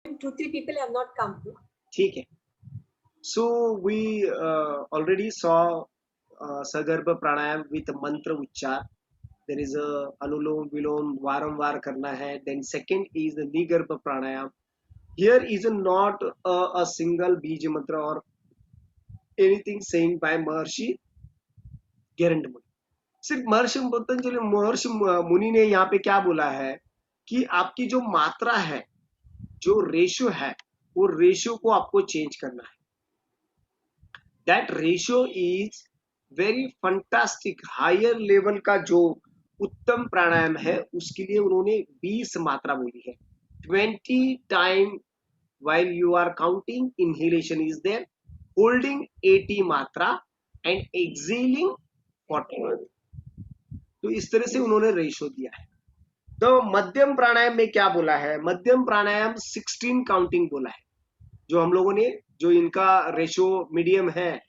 2-3 people have not come. ठीक है. So we already saw sagarbha pranayam with mantra uchchar. There is a anulom vilom varamvar karna hai. Then second is the nigarbha pranayam. Here is not a single beej mantra or anything saying by Maharshi Gheranda Muni. सिर्फ महर्षि पतंजलि महर्षि मुनि ने यहाँ पे क्या बोला है कि आपकी जो मात्रा है, जो रेशियो है, वो रेशियो को आपको चेंज करना है. That ratio is very fantastic. Higher level का जो उत्तम प्राणायाम है उसके लिए उन्होंने 20 मात्रा बोली है. 20 time while you are counting, inhalation is there, holding 80 मात्रा and exhaling 40 मात्रा. तो इस तरह से उन्होंने रेशियो दिया है. तो मध्यम प्राणायाम में क्या बोला है? मध्यम प्राणायाम 16 काउंटिंग बोला है. जो हम लोगों ने, जो इनका रेशियो मीडियम है,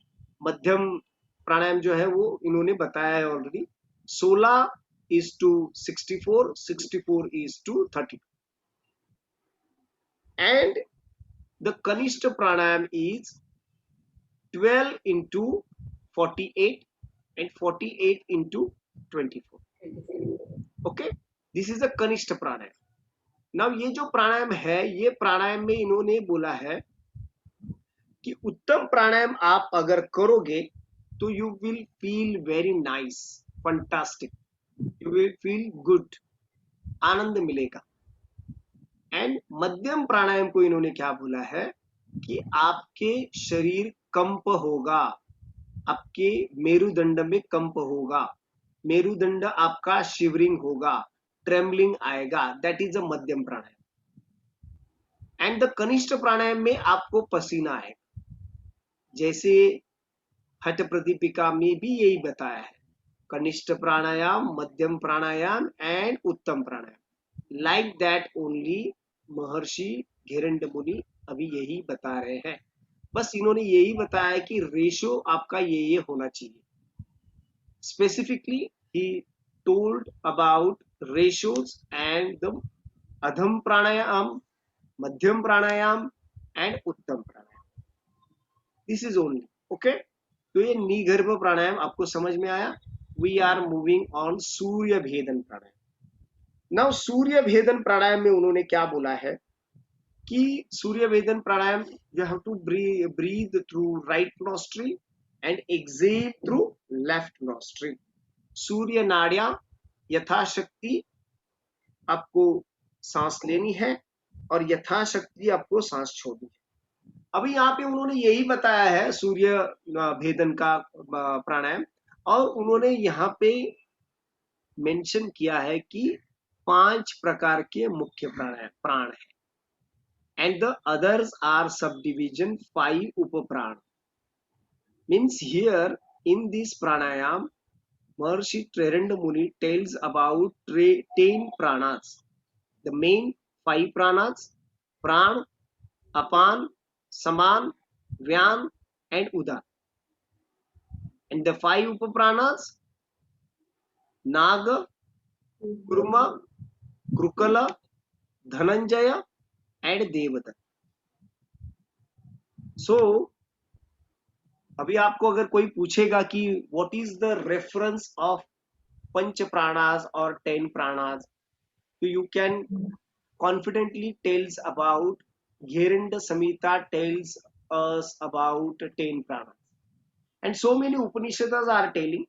मध्यम प्राणायाम जो है वो इन्होंने बताया है already. 16:64, 64:32. And the Kanishta pranayam is 12:48 and 48:24. Okay, this is the Kanishta pranayam. Now ये जो प्राणायाम है, ये प्राणायाम में इन्होंने बोला है कि उत्तम प्राणायाम आप अगर करोगे तो you will feel very nice, fantastic, you will feel good, आनंद मिलेगा. एंड मध्यम प्राणायाम को इन्होंने क्या बोला है कि आपके शरीर कंप होगा, आपके मेरुदंड में कंप होगा, मेरुदंड आपका शिवरिंग होगा, ट्रेम्बलिंग आएगा. दैट इज अ मध्यम प्राणायाम. एंड द कनिष्ठ प्राणायाम में आपको पसीना आएगा. जैसे हठ प्रदीपिका में भी यही बताया है, कनिष्ठ प्राणायाम, madhyam pranayama and uttam pranayama. Like that only महर्षि घेरंड मुनि अभी यही बता रहे हैं. बस इन्होंने यही बताया कि रेशियो आपका ये होना चाहिए. Specifically he told about ratios and the adham pranayama, madhyam pranayama and uttam pranayama. This is only. Okay, तो ये निगर्भ प्राणायाम आपको समझ में आया. We are moving on Surya Bhedan pranayama. Now सूर्य भेदन प्राणायाम में उन्होंने क्या बोला है कि सूर्य भेदन प्राणायाम you have to breathe through right nostril and exhale through left nostril. सूर्य नाड़ियां यथाशक्ति आपको सांस लेनी है और यथाशक्ति आपको सांस छोड़नी है. अभी यहाँ पे उन्होंने यही बताया है सूर्य भेदन का प्राणायाम, और उन्होंने यहाँ पे मेंशन किया है कि 5 प्रकार के मुख्य प्राण है. And the others are subdivision 5 upapran. Means here in this pranayam, Maharishi Gheranda Muni tells about 10 pranas. The main 5 pranas: pran, apan, saman, vyan and udan. And the 5 upapranas: naga, kurma, krukala, dhananjaya and devata. So अभी आपको अगर कोई पूछेगा कि what is the reference of panch pranas और 10 प्राणास, तो you can confidently tells about Gheranda Samhita tells us about 10 pranas, and so many upanishads are telling,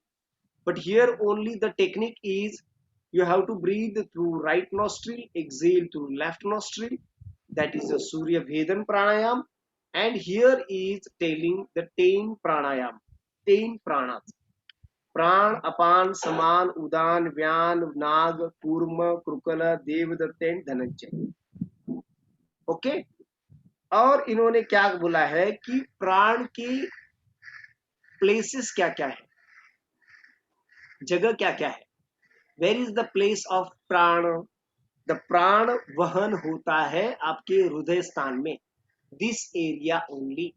but here only the technique is you have to breathe through right nostril, exhale through left nostril. That is the surya vedan pranayam. And here is telling the 10 pranayam, 10 pranas: प्राण, अपान, समान, उदान, व्यान, नाग, कूर्म, कृकल, Devdutt and Dhananjay. Okay, और इन्होंने क्या बोला है कि प्राण की प्लेसेस क्या क्या है, जगह क्या क्या है. Where is the place of prana? The प्राण वहन होता है आपके हृदय स्थान में. दिस एरिया ओनली,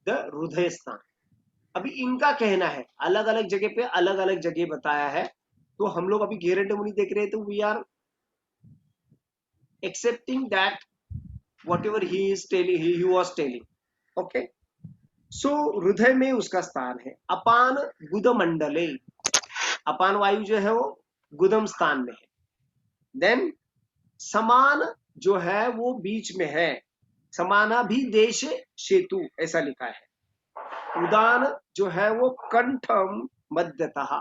द हृदय स्थान. अभी इनका कहना है, अलग अलग जगह पे अलग अलग जगह बताया है. तो हम लोग अभी घेरंड मुनि देख रहे हैं, तो we are accepting that whatever he is telling, he was telling. Okay, so हृदय में उसका स्थान है. अपान गुदमंडले, अपान वायु जो है वो गुदम स्थान में है. देन समान जो है वो बीच में है. समानाभिदेश सेतु ऐसा लिखा है. उदान जो है वो कंठम मध्यतः,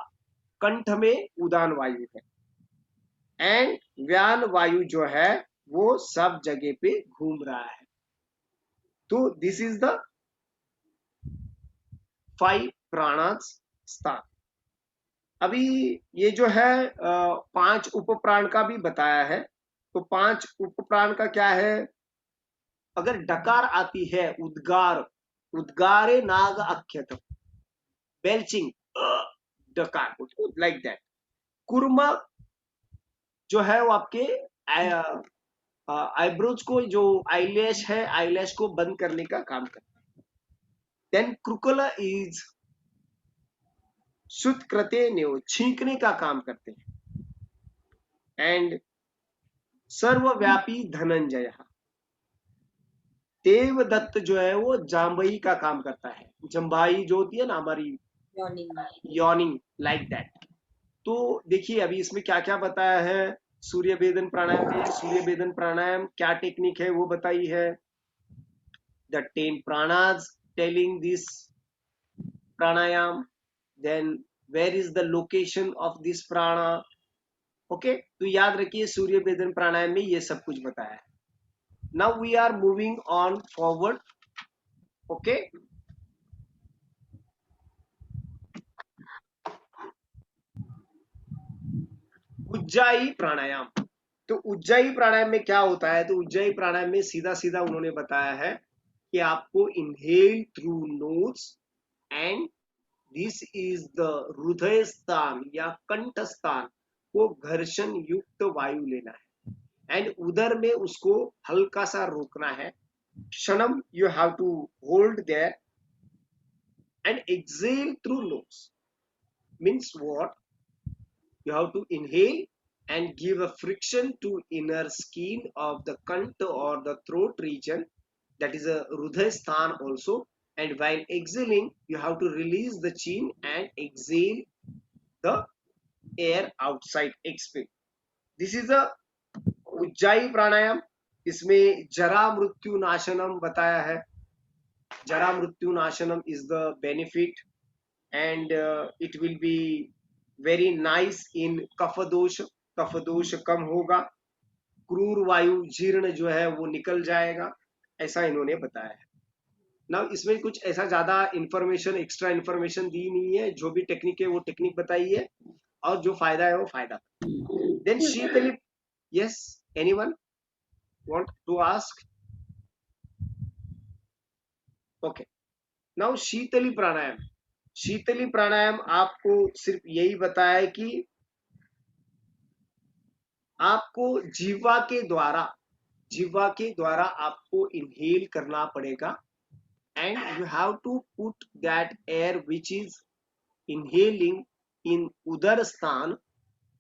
कंठ में उदान वायु है. एंड व्यान वायु जो है वो सब जगह पे घूम रहा है. तो दिस इज द 5 प्राणास स्थान. अभी ये जो है 5 उप प्राण का भी बताया है. तो 5 उप प्राण का क्या है? अगर डकार आती है, उद्गार, उद्गारे नाग अख्यतम, बेल्चिंग, डकार, लाइक दैट. कुर्मा जो है वो आपके आईब्रोज को, जो आईलैश है, आईलैश को बंद करने का काम करता है. देन क्रुकला इज सुत कृते न्यो, छींकने का काम करते हैं. एंड सर्वव्यापी धनंजय, देवदत्त जो है वो जांबई का काम करता है. जंबाई जो होती है ना हमारी यॉनिंग, लाइक दैट. तो देखिए अभी इसमें क्या क्या बताया है. सूर्य भेदन प्राणायाम में, सूर्य भेदन प्राणायाम क्या टेक्निक है वो बताई है. The 10 pranas telling this pranayama. Then where is the location of this prana. Okay, तो याद रखिए सूर्य भेदन प्राणायाम में ये सब कुछ बताया है. Now we are moving on forward. Okay, Ujjayi pranayama. तो उज्जाई प्राणायाम में क्या होता है? तो उज्जाई प्राणायाम में सीधा सीधा उन्होंने बताया है कि आपको inhale through nose and this is the हृदय स्थान या कंठ स्थान को घर्षण युक्त वायु लेना है. एंड उदर में उसको हल्का सा रोकना है. क्षणम you have to hold there and exhale through nose. Means what? You have to inhale and give a friction to inner skin of the kant or the throat region, that is a hridaya sthan also. And while exhaling you have to release the chin and exhale the air outside, expel. This is a Ujjayi pranayama. इसमें जरा मृत्यु नाशनम बताया है. जरा मृत्यु नाशनम is the benefit and it will be very nice in kapha dosha. कफ दोष कम होगा. क्रूर वायु जीर्ण जो है वो निकल जाएगा, ऐसा इन्होंने बताया है. ना इसमें कुछ ऐसा ज्यादा इंफॉर्मेशन, एक्स्ट्रा इंफॉर्मेशन दी नहीं है. जो भी टेक्निक है वो टेक्निक बताई है और जो फायदा है वो फायदा. Then Sheetali. Yes, anyone want to ask? Okay, now Sheetali pranayama. शीतली प्राणायाम आपको सिर्फ यही बताया है कि आपको जीवा के द्वारा आपको इनहेल करना पड़ेगा. And you have to put that air which is inhaling in udar sthan,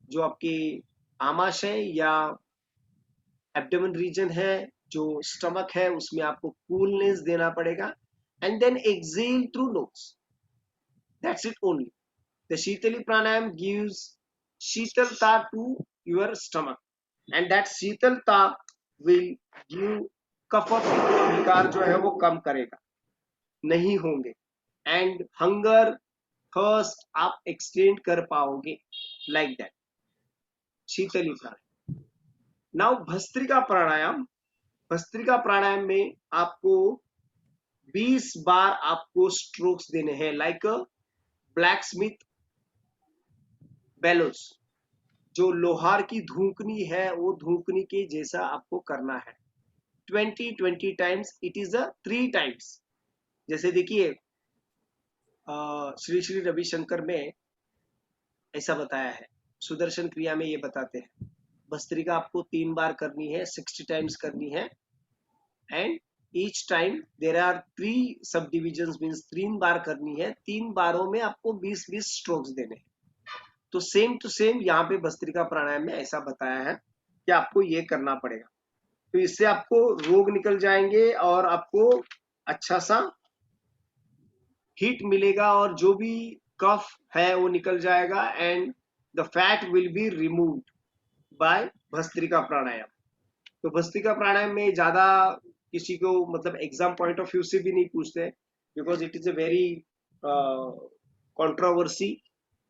जो आपके आमाशय या एब्डोमेन रीजन है, जो स्टमक है, उसमें आपको कूलनेस देना पड़ेगा. And then exhale through nose. That's it only. The Shitali pranayam gives Shitalta to your stomach, and that Shitalta will give कफ विकार जो है वो कम करेगा, नहीं होंगे. एंड हंगर, थर्स्ट आप एक्सटेंड कर पाओगे, like that. Sheetali pranayama. Now Bhastrika pranayama. भस्त्रिका प्राणायाम में आपको 20 बार आपको स्ट्रोक्स देने हैं, लाइक ब्लैक स्मिथ बेलोस. जो लोहार की धूकनी है वो धूकनी के जैसा आपको करना है. 20 times. It is a 3 times. जैसे देखिए श्री श्री रविशंकर में ऐसा बताया है. सुदर्शन क्रिया में ये बताते हैं भस्त्रिका आपको 3 बार करनी है, 60 टाइम्स करनी है. And each time there are 3 subdivisions, means 3 बार करनी है. 3 बारों में आपको 20-20 स्ट्रोक्स देने हैं. तो सेम टू सेम यहाँ पे भस्त्रिका प्राणायाम में ऐसा बताया है कि आपको ये करना पड़ेगा. तो इससे आपको रोग निकल जाएंगे और आपको अच्छा सा हीट मिलेगा और जो भी कफ है वो निकल जाएगा and the fat will be removed by Bhastrika pranayama. तो भस्त्रिका प्राणायाम में ज्यादा किसी को मतलब एग्जाम पॉइंट ऑफ व्यू से भी नहीं पूछते because it is a very controversy.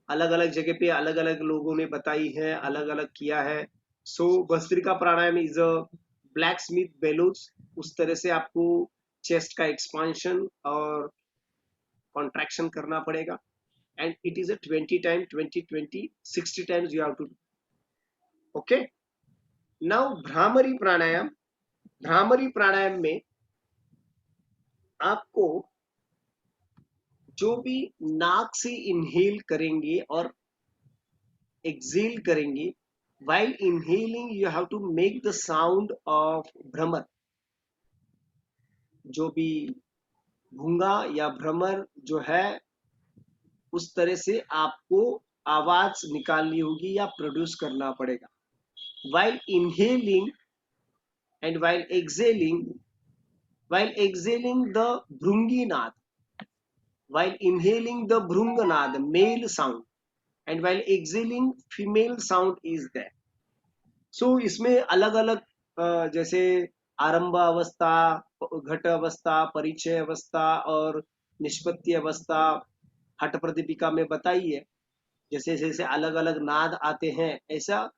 अलग अलग जगह पे अलग अलग लोगों ने बताई है, अलग अलग किया है। सो भस्त्रिका प्राणायाम इज अ ब्लैक स्मिथ बेलूज। उस तरह से आपको चेस्ट का एक्सपांशन और कॉन्ट्रैक्शन करना पड़ेगा and it is a 20 time 20 60 times you have to do. Okay, now Bhramari pranayama. भ्रामरी प्राणायाम में आपको जो भी नाक से इनहेल करेंगे और एक्सेल करेंगे, while inhaling you have to make the sound of भ्रमर। जो भी भूंगा या भ्रमर जो है उस तरह से आपको आवाज निकालनी होगी या प्रोड्यूस करना पड़ेगा। while inhaling and while exhaling the Bhringi नाद, while inhaling the भृंगनाद male sound and while exhaling female sound is there। सो इसमें अलग अलग जैसे आरंभ अवस्था, घट अवस्था, परिचय अवस्था और निष्पत्ति अवस्था हठ प्रदीपिका में बताई है। जैसे जैसे अलग अलग नाद आते हैं ऐसा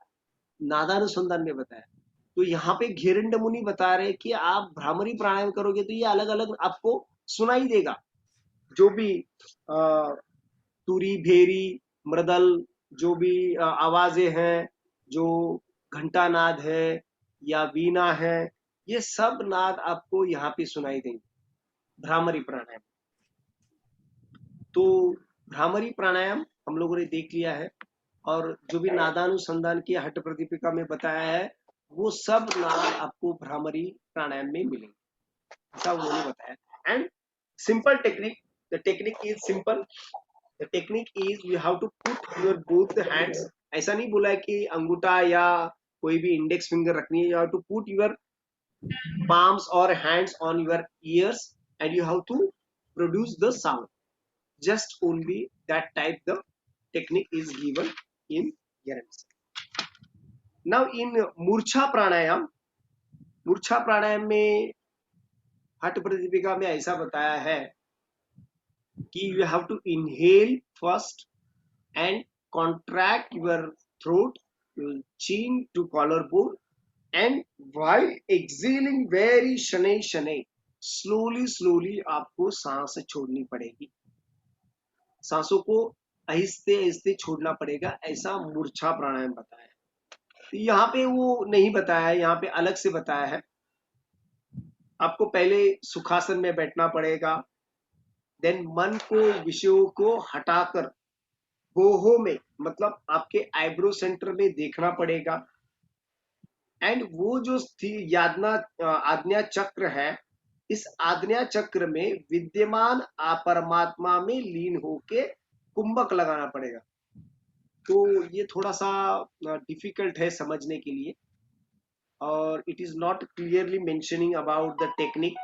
नादानुसंधान में बताया। तो यहाँ पे घेरंड मुनि बता रहे कि आप भ्रामरी प्राणायाम करोगे तो ये अलग अलग आपको सुनाई देगा। जो भी तुरी, भेरी, मृदल, जो भी आवाजें हैं, जो घंटा नाद है या वीणा है, ये सब नाद आपको यहाँ पे सुनाई देंगे भ्रामरी प्राणायाम। तो भ्रामरी प्राणायाम हम लोगों ने देख लिया है और जो भी नादानुसंधान की हठ प्रदीपिका में बताया है वो सब नाद आपको भ्रामरी प्राणायाम में मिलेंगे, ऐसा उन्होंने बताया। And simple technique, the technique is simple. The technique is you have to put your both the hands। ऐसा नहीं बोला है कि अंगूठा या कोई भी इंडेक्स फिंगर रखनी है। You have to put your palms or hands on your ears and you have to produce the sound। Just only that type the technique is given in Yaransi। Now in मूर्छा प्राणायाम, मूर्छा प्राणायाम में हठ प्रदीपिका में ऐसा बताया है कि you have to inhale first and contract your throat, your chin to collarbone, and while exhaling very शनै शनै slowly आपको सांस छोड़नी पड़ेगी। सांसों को आहिस्ते आहिस्ते छोड़ना पड़ेगा, ऐसा मूर्छा प्राणायाम बताया है। तो यहाँ पे वो नहीं बताया है, यहाँ पे अलग से बताया है। आपको पहले सुखासन में बैठना पड़ेगा, देन मन को विषयों को हटाकर बोहो में मतलब आपके आईब्रो सेंटर में देखना पड़ेगा एंड वो जो यादना आज्ञा चक्र है, इस आज्ञा चक्र में विद्यमान परमात्मा में लीन होके कुंभक लगाना पड़ेगा। तो ये थोड़ा सा डिफिकल्ट है समझने के लिए और it is not clearly mentioning about the technique.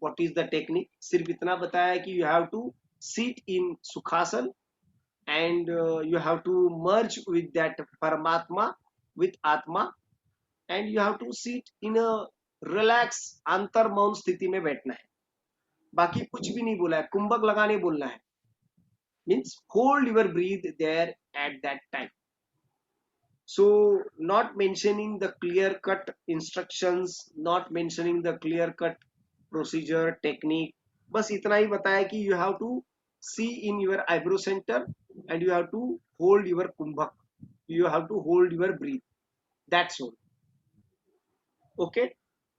What is the technique, सिर्फ इतना बताया कि you have to seat in Sukhasana and you have to merge with that Paramatma, with Atma, and you have to sit in a relax अंतर मौन स्थिति में बैठना है। बाकी कुछ भी नहीं बोला है, कुंभक लगाने बोलना है, means hold your breath there at that time। So not mentioning the clear cut instructions, not mentioning the clear cut procedure technique, बस इतना ही बताया कि you have to see in your eyebrow center and you have to hold your kumbhak, you have to hold your breath, that's all। Okay,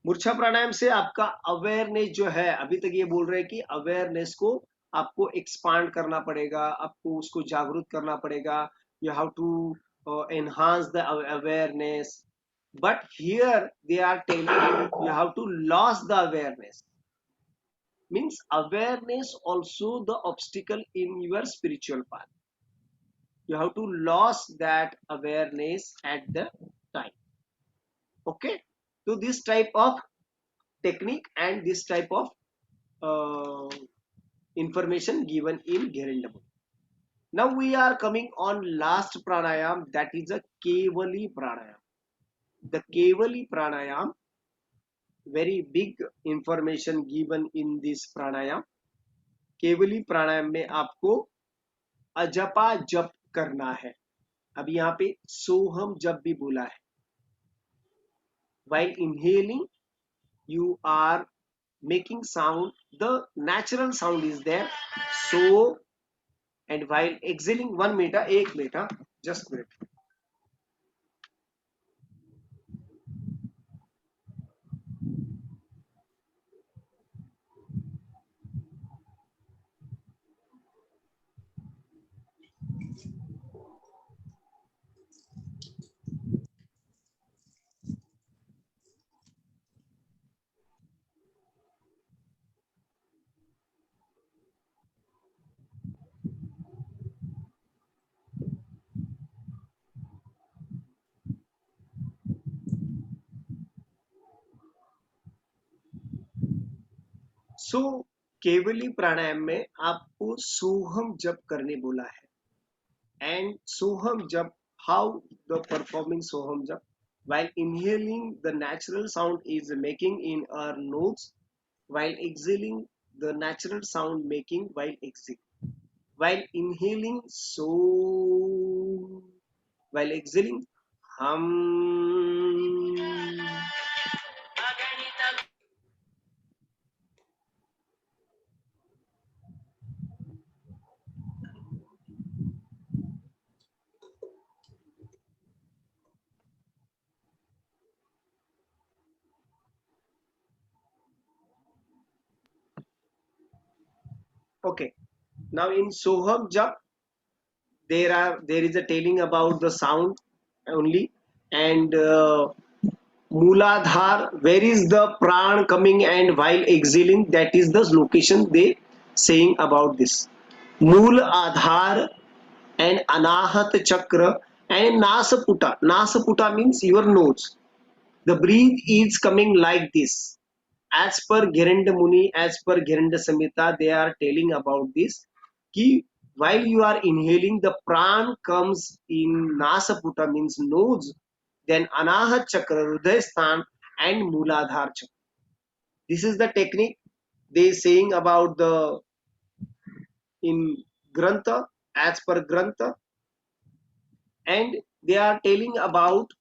मूर्छा प्राणायाम से आपका awareness जो है, अभी तक ये बोल रहे हैं कि अवेयरनेस को आपको एक्सपांड करना पड़ेगा, आपको उसको जागरूक करना पड़ेगा। You have to enhance the awareness, but here they are telling you have to loss the awareness. means awareness also the obstacle in your spiritual path। you have to lose that awareness at the time। okay, So this type of technique and this type of information given in Gheranda Muni. Now we are coming on last pranayam, that is a Kevali pranayam. The Kevali pranayam, very big information given in this pranayam. केवली प्राणायाम में आपको अजपा जप करना है. अब यहाँ पे सोहम जप भी बोला है. While inhaling, you are making sound. The natural sound is there. So, and while exhaling, 1 minute, 1 minute, just minute. सो केवली प्राणायाम में आपको सोहम जप करने बोला है. एंड सोहम जप, हाउ द परफॉर्मिंग सोहम जप? While inhaling, the natural sound is making in our nose. While exhaling, the natural sound making while exhaling. While inhaling, so. While exhaling, hum. Okay. Now in Soham Jap, there is a telling about the sound only, and Mooladhar, where is the pran coming and while exhaling, that is the location they saying about this. Mool Adhar and Anahat Chakra and Nasaputa. Nasaputa means your nose. The breath is coming like this. As per Gheranda Muni, as per Gheranda Samhita, they are telling about this. Ki while you are inhaling, the pran comes in Nasaputa means nose, then Anahat Chakra, Hridayasthan and Mooladhar Chakra. This is the technique they saying about the in Grantha, as per Grantha, and they are telling about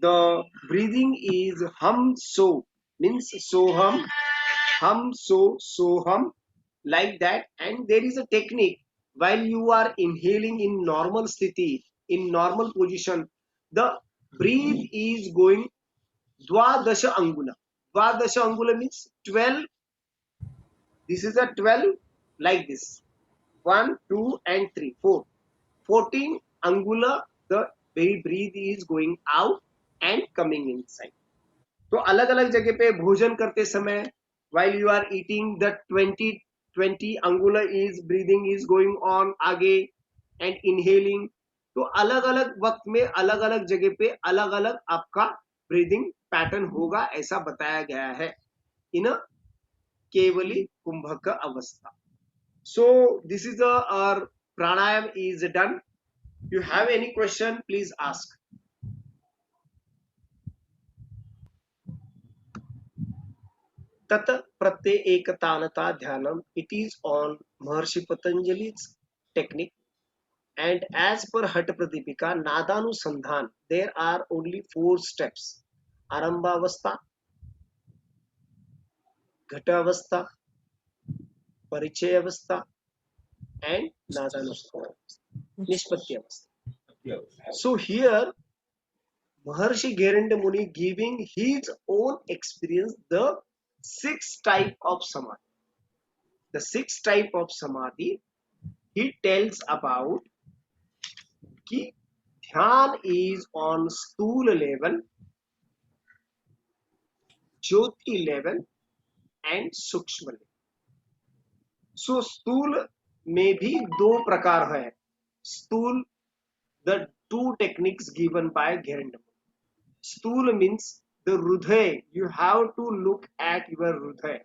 the breathing is hum so, means soham, hum so soham, like that. And there is a technique while you are inhaling in normal sthiti, in normal position, the breathe is going dwadasha angula. Dwadasha angula means 12. This is a 12, like this, 1 2 and 3 4, 14 angula. The breathe is going out and coming inside. तो अलग अलग जगह पे भोजन करते समय while you are eating, the 20 angular is breathing is going on आगे and inhaling. तो अलग अलग वक्त में अलग अलग जगह पे अलग अलग आपका ब्रीदिंग पैटर्न होगा, ऐसा बताया गया है इन केवली कुंभक अवस्था. So this is our pranayam is done. If you have any question, please ask. तत् प्रत्यय एकतानता ध्यानम, it is on Maharshi Patanjali's technique, and as per Hatha Pradipika Nadanusandhan, there are only 4 steps: Arambhavastha, Ghatavastha, Parichayavastha and Nadanusandhan, Nishpatyavastha. So here Maharshi Gheranda Muni giving his own experience, the 6 type of samadhi. The 6 type of samadhi he tells about कि ध्यान is on स्थूल level, Jyoti level and सूक्ष्म level. So स्थूल में भी 2 प्रकार है. स्थूल, the 2 techniques given by Gheranda. स्थूल means the Hruday, you have to look at your Hruday.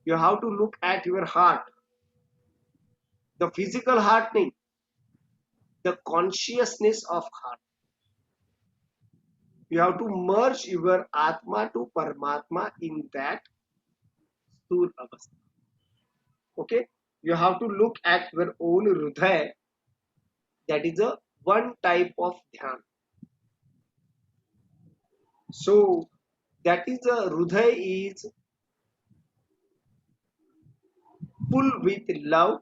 You have to look at your heart. The physical heart नहीं, the consciousness of heart. You have to merge your Atma to Paramatma in that Sthul Avastha. Okay? You have to look at your own Hruday. That is a one type of dhyan. So that is a Hruday is full with love,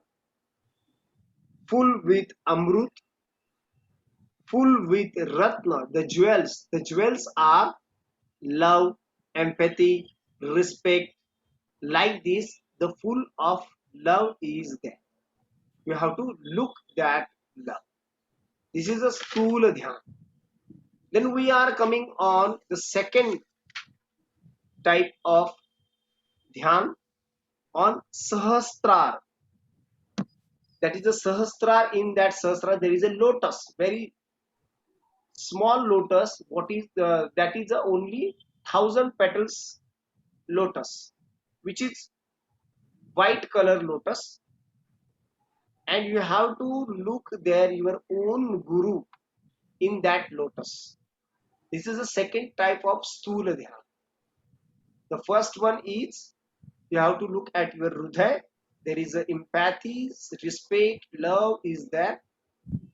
full with Amrut, full with Ratna, the jewels. The jewels are love, empathy, respect. Like this, the full of love is there. You have to look that love. This is a Sthula Dhyan. Then we are coming on the second type of Dhyan on Sahasrar. That is a Sahasrar. In that Sahasrar, there is a lotus, very small lotus. What is that is a only 1,000 petals lotus, which is white color lotus, and you have to look there your own guru in that lotus. This is the second type of Sthula Dhyan. The first one is you have to look at your Hruday. There is a empathy, respect, love is there.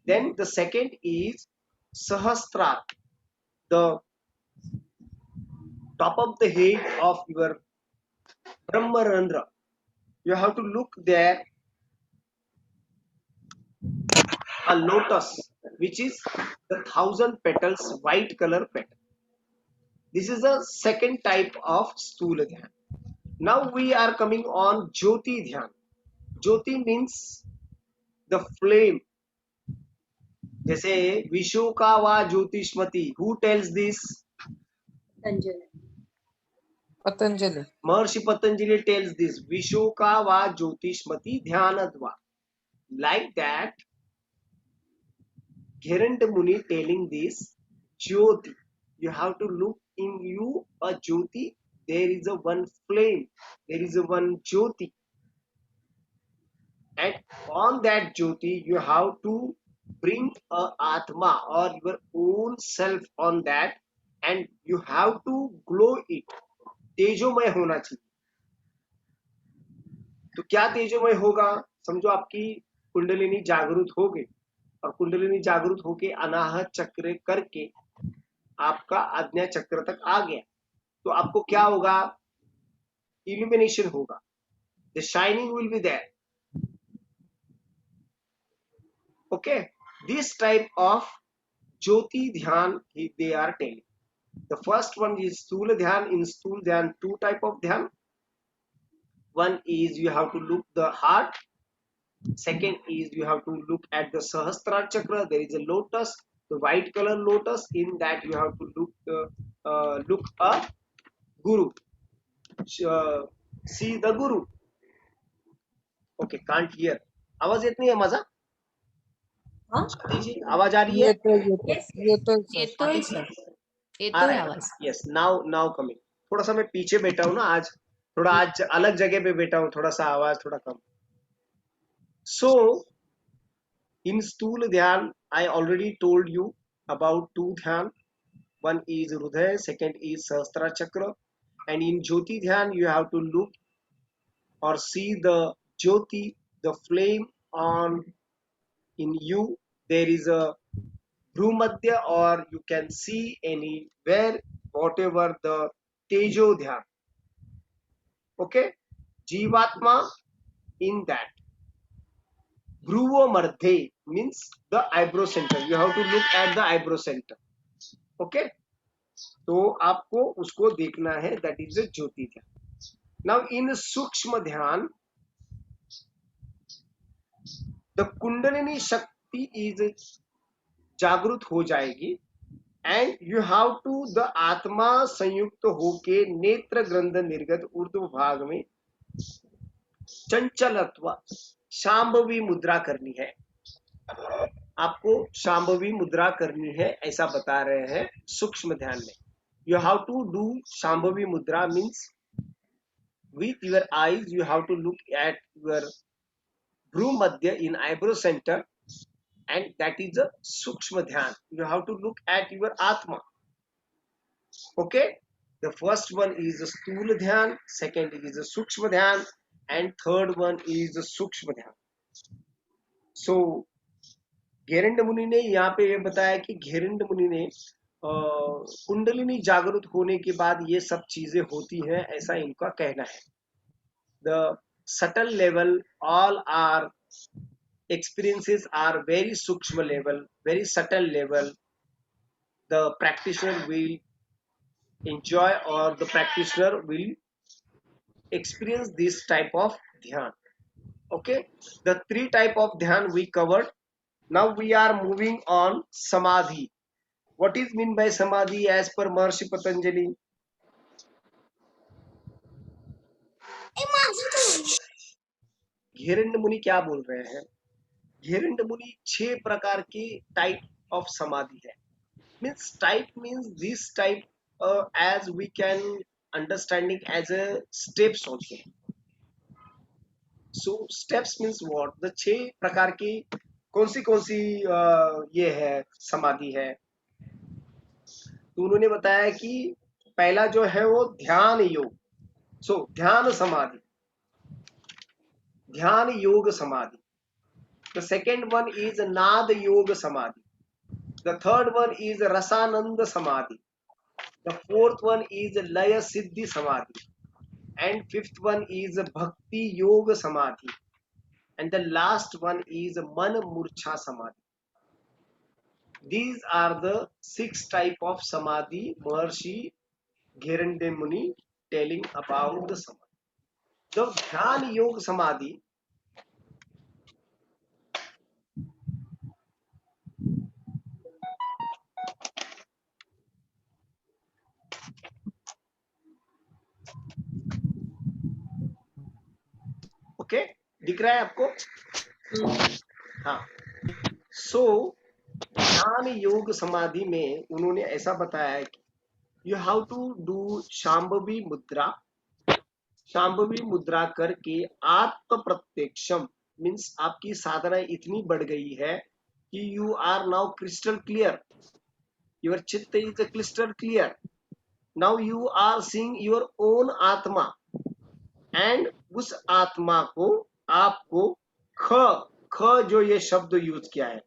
Then the second is Sahasrar, the top of the head of your Brahmarandra. You have to look there a lotus, which is the 1,000 petals, white color petal. This is the second type of Sthula Dhyan. Now we are coming on Jyoti Dhyan. Jyoti means the flame. जैसे विश्व का वा ज्योतिष्मति. Who tells this? Patanjali. Maharishi Patanjali tells this. विश्व का वा ज्योतिष्मति ध्यानद्वा. Like that, Gheranda Muni telling this Jyoti. You have to look in you a Jyoti. There is a one flame. There is a one Jyoti. And on that Jyoti, you have to bring a Atma or your own self on that, and you have to glow it. तेजोमय होना चाहिए. तो क्या तेजोमय होगा? समझो आपकी कुंडलिनी जागृत हो गई और कुंडलिनी जागृत होके अनाहत चक्र करके आपका आज्ञा चक्र तक आ गया, तो आपको क्या होगा? इल्यूमिनेशन होगा. The shining will be there. Okay, this type of Jyoti Dhyan they are telling. The first one is Sthula Dhyan. In Sthula Dhyan, two type of Dhyan. One is you have to look the heart. Second is you have to look at the Sahasrara Chakra. There is a lotus, the white color lotus. In that you have to look a Guru. See the Guru. Okay, can't hear. आवाज येत नाही आहे माझा? आवाज आ रही है? येतोय sir. येतोय आवाज. Yes, now coming. थोड़ा सा मैं पीछे बैठा हूं ना आज, थोड़ा आज अलग जगह पे बैठा हूं, थोड़ा सा आवाज थोड़ा कम. So in Sthula Dhyan, I already told you about two Dhyan. One is Hruday, second is Sahasrara Chakra. And in Jyoti Dhyan, you have to look or see the Jyoti, the flame on in you. There is a Bhrumadhya, or you can see anywhere, whatever the Tejo Dhyan. Okay? Jivatma in that. Bhruvo Mardhe means the eyebrow center. You have to look at the eyebrow center. Okay? तो आपको उसको देखना है. That is a Jyoti Dhyan. Now in Sukshma Dhyan, the Kundalini Shakti is जागृत हो जाएगी, and you have to the आत्मा संयुक्त होके नेत्र ग्रंथ निर्गत ऊर्ध्व भाग में चंचलत्व शांभवी मुद्रा करनी है. आपको शांभवी मुद्रा करनी है, ऐसा बता रहे हैं सूक्ष्म ध्यान में. You have to do Shambhavi Mudra, means with your eyes you have to look at your Bhru Madhya in eyebrow center, and that is a Sukshma Dhyan. You have to look at your Atma. Okay? The first one is the Sthula Dhyan, second is the Sukshma Dhyan, and third one is the Sukshma Dhyan. So Gheranda मुनि ने यहाँ पे ये बताया कि घेरंड मुनि ने कुंडलिनी जागृत होने के बाद ये सब चीजें होती हैं, ऐसा इनका कहना है. The subtle level, all our experiences are very sukshma level, very subtle level. The practitioner will enjoy, or the practitioner will experience this type of dhyan. Okay, the three type of dhyan we covered. Now we are moving on samadhi. What is mean by samadhi as per Maharishi Patanjali? Gheranda मुनि क्या बोल रहे हैं? घेरंड मुनि 6 प्रकार की type of समाधि है. Means type means this type, as we can understanding as a steps also. So steps means what? The 6 प्रकार की कौन सी ये है समाधि है. तो उन्होंने बताया कि पहला जो है वो ध्यान योग. सो ध्यान समाधि, ध्यान योग समाधि. The second one is नाद योग समाधि. The third one is rasanand samadhi. The fourth one is laya siddhi samadhi. And fifth one is bhakti yoga samadhi. And the last one is man murcha samadhi. These are the 6 type of samadhi Maharshi Gherande Muni telling about the samadhi. The Dhyan Yoga Samadhi, okay, दिख रहा है आपको? हाँ. So ध्यान योग समाधि में उन्होंने ऐसा बताया कि you have to do shambhavi mudra. शांभवी मुद्रा करके आत्म प्रत्यक्षम, मीन्स आपकी साधना इतनी बढ़ गई है कि you are now crystal clear. Your chitta is crystal clear. Now you are seeing your own atma, and उस आत्मा को आपको ख ख जो ये शब्द यूज किया है,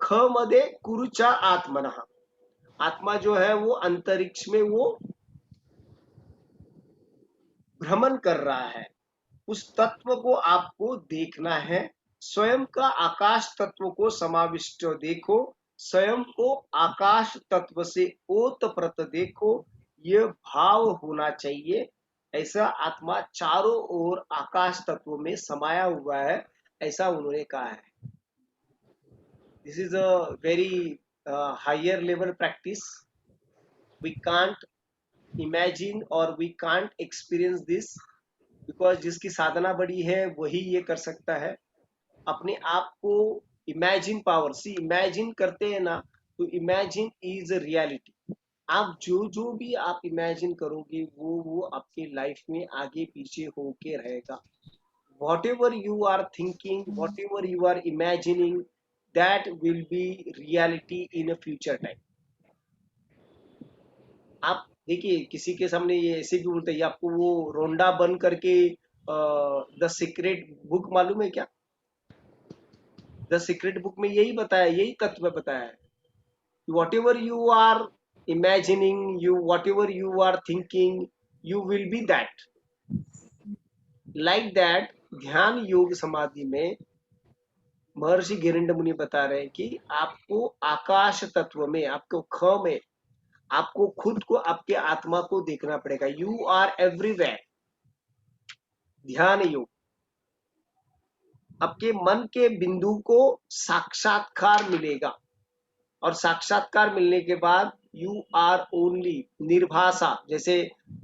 ख मध्ये कुरुचा आत्मनः, आत्मा जो है वो अंतरिक्ष में वो भ्रमण कर रहा है. उस तत्व को आपको देखना है. स्वयं का आकाश तत्व को समाविष्ट देखो, स्वयं को आकाश तत्व से ओतप्रोत देखो, यह भाव होना चाहिए. ऐसा आत्मा चारों ओर आकाश तत्व में समाया हुआ है, ऐसा उन्होंने कहा है. This is a very higher level practice. We can't imagine और we can't experience this, because जिसकी साधना बड़ी है वही ये कर सकता है. अपने आप को इमेजिन पावर, सी इमेजिन करते हैं ना, तो इमेजिन इज रियलिटी. आप जो भी आप इमेजिन करोगे वो आपके लाइफ में आगे पीछे होके रहेगा. Whatever you are thinking, whatever you are imagining, that will be reality in a future time. आप देखिए किसी के सामने ये ऐसे भी बोलते हैं, आपको वो रोंडा बन करके द सीक्रेट बुक मालूम है क्या? द सीक्रेट बुक में यही बताया, यही तत्व बताया है. Whatever you are imagining, you whatever you are thinking, you will be that. Like that ध्यान योग समाधि में महर्षि घेरंड मुनि बता रहे हैं कि आपको आकाश तत्व में, आपको ख में, आपको खुद को, आपके आत्मा को देखना पड़ेगा. You are everywhere. ध्यान योग आपके मन के बिंदु को साक्षात्कार मिलेगा, और साक्षात्कार मिलने के बाद यू आर ओनली निर्भाषा. जैसे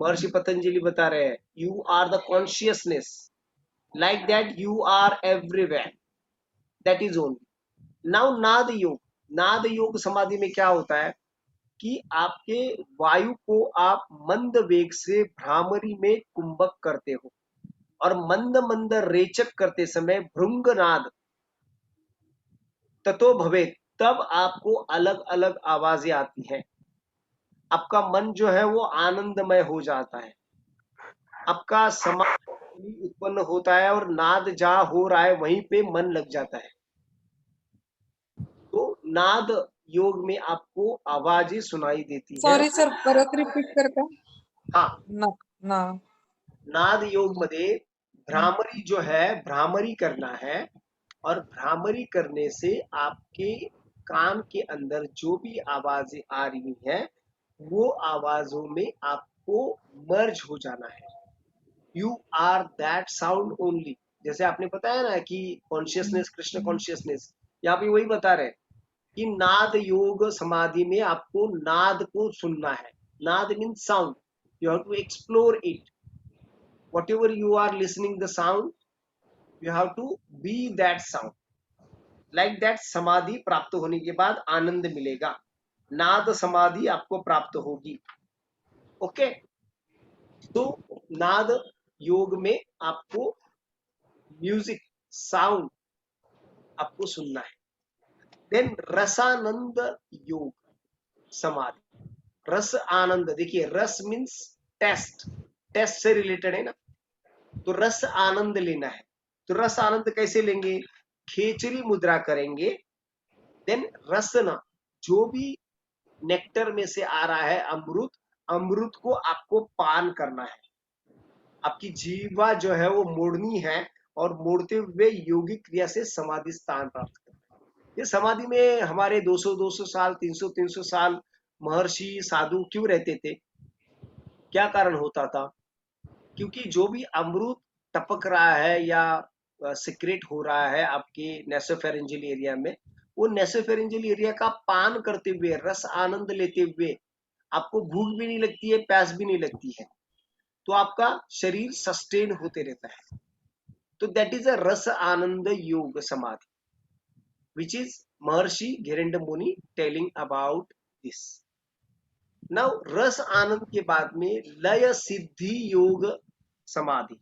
महर्षि पतंजलि बता रहे हैं, you are the consciousness. Like that you are everywhere. That is only. Now nada yoga. नाद योग समाधि में क्या होता है? कि आपके वायु को आप मंद वेग से भ्रामरी में कुंभक करते हो और मंद मंद रेचक करते समय भृंगनाद ततो भवे, तब आपको अलग अलग आवाजें आती हैं। आपका मन जो है वो आनंदमय हो जाता है, आपका समाधि उत्पन्न होता है और नाद जहां हो रहा है वहीं पे मन लग जाता है। तो नाद योग में आपको आवाजें सुनाई देती है। सॉरी सर, परत रिपीट करता. हाँ, ना ना. नाद योग मध्ये भ्रामरी जो है, भ्रामरी करना है और भ्रामरी करने से आपके कान के अंदर जो भी आवाजें आ रही हैं वो आवाजों में आपको मर्ज हो जाना है। You are that sound only. जैसे आपने बताया ना कि कॉन्शियसनेस, कृष्ण कॉन्शियसनेस, यहाँ पे वही बता रहे हैं कि नाद योग समाधि में आपको नाद को सुनना है। Nada means sound, you have to explore it. whatever you are listening the sound, you have to be that sound. like that समाधि प्राप्त होने के बाद आनंद मिलेगा, नाद समाधि आपको प्राप्त होगी। ओके, तो नाद योग में आपको म्यूजिक साउंड आपको सुनना है। देन रसानंद योग समाधि, रस आनंद, देखिए रस मीन्स टेस्ट, टेस्ट से रिलेटेड है ना, तो रस आनंद लेना है। तो रस आनंद कैसे लेंगे? खेचरी मुद्रा करेंगे, देन रसना, जो भी नेक्टर में से आ रहा है अमृत, अमृत को आपको पान करना है। आपकी जीवा जो है वो मोड़नी है और मोड़ते हुए योगिक क्रिया से समाधि स्थान प्राप्त करना है। ये समाधि में हमारे 200-200 साल, 300-300 साल महर्षि साधु क्यों रहते थे? क्या कारण होता था? क्योंकि जो भी अमृत टपक रहा है या सिक्रेट हो रहा है आपके नेसोफेरेंजियल एरिया में, वो नेसोफेरेंजियल एरिया का पान करते हुए, रस आनंद लेते हुए आपको भूख भी नहीं लगती है, प्यास भी नहीं लगती है, तो आपका शरीर सस्टेन होते रहता है। तो दैट इज अ रस आनंद योग समाधि, विच इज महर्षि घेरंड मुनि टेलिंग अबाउट दिस। नाउ रस आनंद के बाद में लय सिद्धि योग समाधि।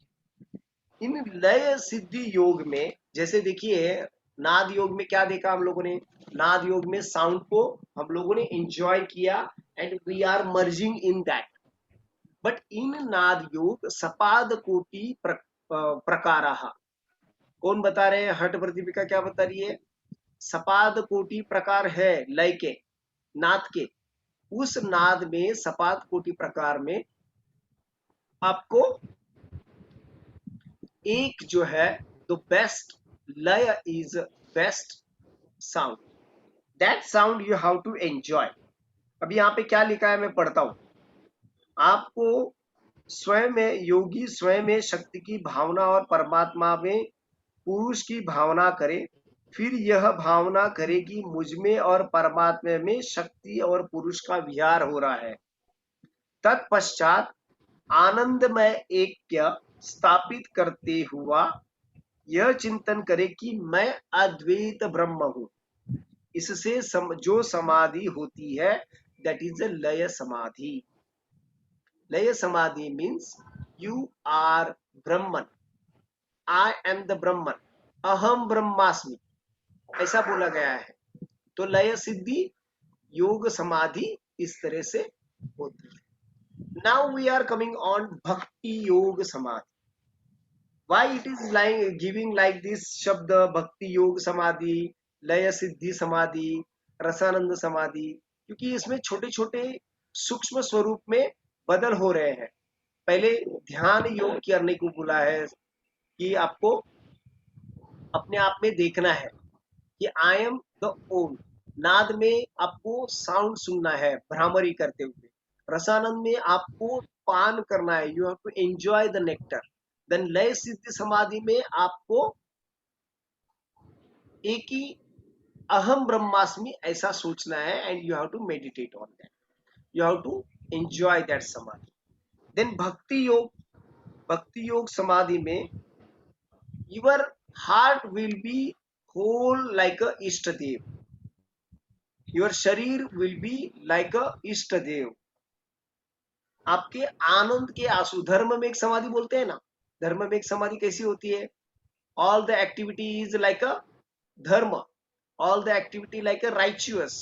इन लय सिद्धि योग में जैसे देखिए, नाद योग में क्या देखा हम लोगों ने? नाद योग में साउंड को हम लोगों ने एंजॉय किया and we are merging in that. But in नाद योग सपाद कोटि प्रकाराः, कौन बता रहे हैं? हट प्रतिपिका क्या बता रही है? सपाद कोटि प्रकार है लय के, नाद के। उस नाद में सपाद कोटि प्रकार में आपको एक जो है, the best laya is best sound, that sound you have to enjoy. अभी यहाँ पे क्या लिखा है मैं पढ़ता हूं आपको। स्वयं में योगी स्वयं में शक्ति की भावना और परमात्मा में पुरुष की भावना करे, फिर यह भावना करे कि मुझ में और परमात्मा में शक्ति और पुरुष का विहार हो रहा है। तत्पश्चात आनंदमय ऐक्य स्थापित करते हुआ यह चिंतन करे कि मैं अद्वैत ब्रह्म हूं। इससे जो समाधि होती है दैट इज अ लय समाधि। लय समाधि means you are Brahman, I am the Brahman, aham brahmasmi, ऐसा बोला गया है। तो लय सिद्धि योग समाधि इस तरह से होती है। Now we are coming on bhakti योग समाधि। why it is like giving like this शब्द भक्ति योग समाधि, लय सिद्धि समाधि, रसानंद समाधि? क्योंकि इसमें छोटे छोटे सूक्ष्म स्वरूप में बदल हो रहे हैं। पहले ध्यान योग करने को बोला है कि आपको अपने आप में देखना है कि आई एम द ओम। नाद में आपको साउंड सुनना है भ्रामरी करते हुए। रसानंद में आपको पान करना है, you have to enjoy the nectar. Then लय सिद्धि समाधि में आपको एक ही अहम ब्रह्मास्मि ऐसा सोचना है and you have to meditate on that, you have to enjoy that samadhi. Then भक्ति योग समाधि में your heart will be whole like a ishta dev. Your sharir will be like a ishta dev. आपके आनंद के आंसू, धर्म में एक समाधि बोलते हैं ना, धर्म में एक समाधि कैसी होती है? All the activity is like a dharma, all the activity like a righteous,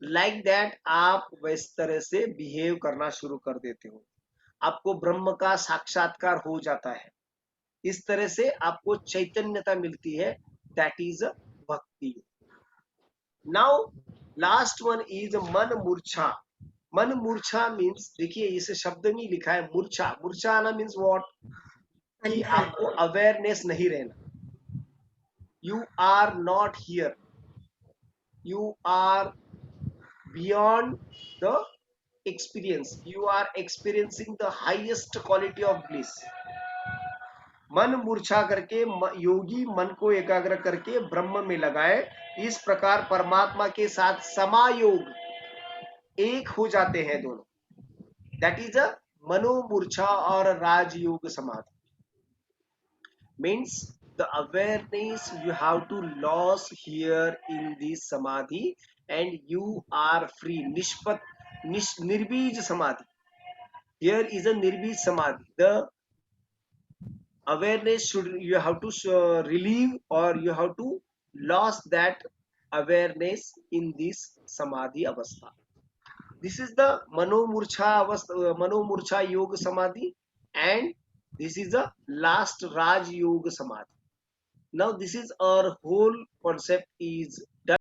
like that आप वैस तरह से बिहेव करना शुरू कर देते हो, आपको ब्रह्म का साक्षात्कार हो जाता है, इस तरह से आपको चैतन्यता मिलती है, दैट इज भक्ति। नाउ लास्ट वन इज मन मूर्छा। मन मूर्छा मीन्स, देखिए इस शब्द में लिखा है मूर्छा, मूर्छा आना मीन्स व्हाट, कि आपको अवेयरनेस नहीं रहना, you are not here, you are beyond the experience, you are experiencing the highest quality of bliss। मन मूर्छा करके योगी मन को एकाग्र करके ब्रह्म में लगाए, इस प्रकार परमात्मा के साथ समायोग, एक हो जाते हैं दोनों, दैट इज अ मनोमूर्छा और राजयोग समाधि। Means the awareness you have to lose here in this samadhi and you are free, nirbij samadhi, here is a nirbij samadhi, the awareness should, you have to relieve or you have to lose that awareness in this samadhi avastha. This is the manomurcha avastha, manomurcha yoga samadhi, and this is the last raj yoga samadhi. Now this is our whole concept is